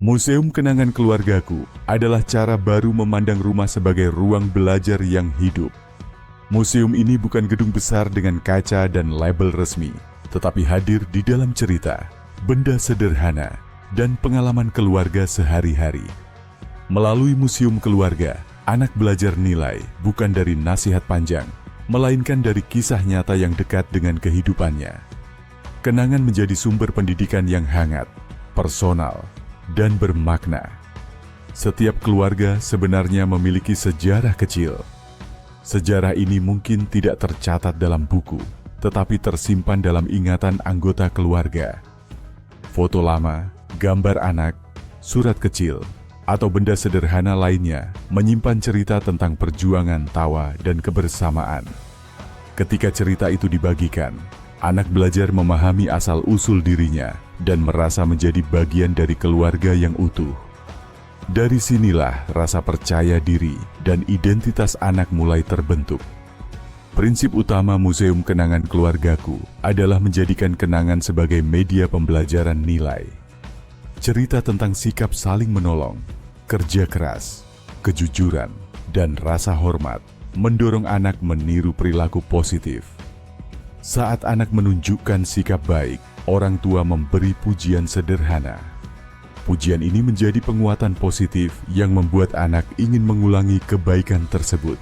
Museum Kenangan Keluargaku adalah cara baru memandang rumah sebagai ruang belajar yang hidup. Museum ini bukan gedung besar dengan kaca dan label resmi, tetapi hadir di dalam cerita, benda sederhana, dan pengalaman keluarga sehari-hari. Melalui Museum Keluarga, anak belajar nilai bukan dari nasihat panjang, melainkan dari kisah nyata yang dekat dengan kehidupannya. Kenangan menjadi sumber pendidikan yang hangat, personal, dan bermakna. Setiap keluarga sebenarnya memiliki sejarah kecil. Sejarah ini mungkin tidak tercatat dalam buku, tetapi tersimpan dalam ingatan anggota keluarga. Foto lama, gambar anak, surat kecil, atau benda sederhana lainnya menyimpan cerita tentang perjuangan, tawa, dan kebersamaan. Ketika cerita itu dibagikan, anak belajar memahami asal-usul dirinya dan merasa menjadi bagian dari keluarga yang utuh. Dari sinilah rasa percaya diri dan identitas anak mulai terbentuk. Prinsip utama Museum Kenangan Keluargaku adalah menjadikan kenangan sebagai media pembelajaran nilai. Cerita tentang sikap saling menolong, kerja keras, kejujuran, dan rasa hormat mendorong anak meniru perilaku positif. Saat anak menunjukkan sikap baik, orang tua memberi pujian sederhana. Pujian ini menjadi penguatan positif yang membuat anak ingin mengulangi kebaikan tersebut.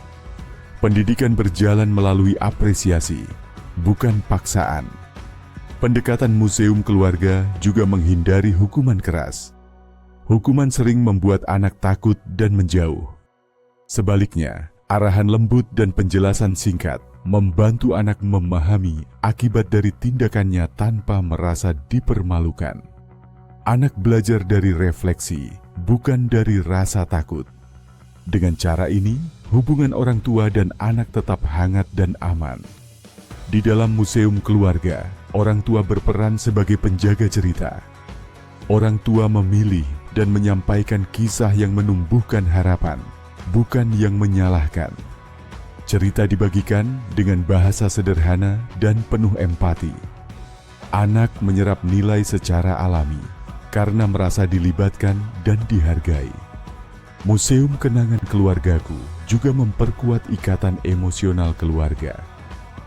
Pendidikan berjalan melalui apresiasi, bukan paksaan. Pendekatan Museum Keluarga juga menghindari hukuman keras. Hukuman sering membuat anak takut dan menjauh. Sebaliknya, arahan lembut dan penjelasan singkat membantu anak memahami akibat dari tindakannya tanpa merasa dipermalukan. Anak belajar dari refleksi, bukan dari rasa takut. Dengan cara ini, hubungan orang tua dan anak tetap hangat dan aman. Di dalam Museum Keluarga, orang tua berperan sebagai penjaga cerita. Orang tua memilih dan menyampaikan kisah yang menumbuhkan harapan, bukan yang menyalahkan. Cerita dibagikan dengan bahasa sederhana dan penuh empati. Anak menyerap nilai secara alami karena merasa dilibatkan dan dihargai. Museum Kenangan Keluargaku juga memperkuat ikatan emosional keluarga.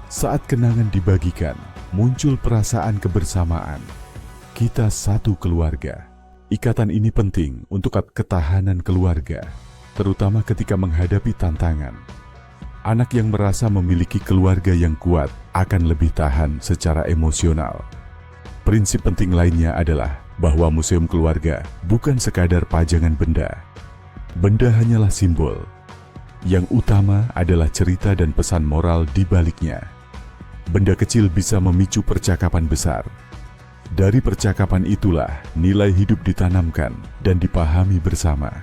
Saat kenangan dibagikan, muncul perasaan kebersamaan. Kita satu keluarga. Ikatan ini penting untuk ketahanan keluarga, terutama ketika menghadapi tantangan. Anak yang merasa memiliki keluarga yang kuat akan lebih tahan secara emosional. Prinsip penting lainnya adalah bahwa Museum Keluarga bukan sekadar pajangan benda. Benda hanyalah simbol. Yang utama adalah cerita dan pesan moral di baliknya. Benda kecil bisa memicu percakapan besar. Dari percakapan itulah nilai hidup ditanamkan dan dipahami bersama.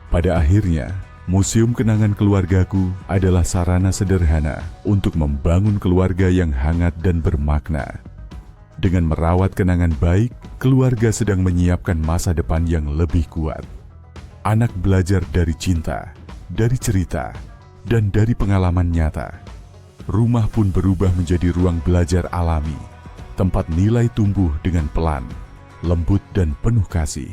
Pada akhirnya, Museum Kenangan Keluargaku adalah sarana sederhana untuk membangun keluarga yang hangat dan bermakna. Dengan merawat kenangan baik, keluarga sedang menyiapkan masa depan yang lebih kuat. Anak belajar dari cinta, dari cerita, dan dari pengalaman nyata. Rumah pun berubah menjadi ruang belajar alami, tempat nilai tumbuh dengan pelan, lembut, dan penuh kasih.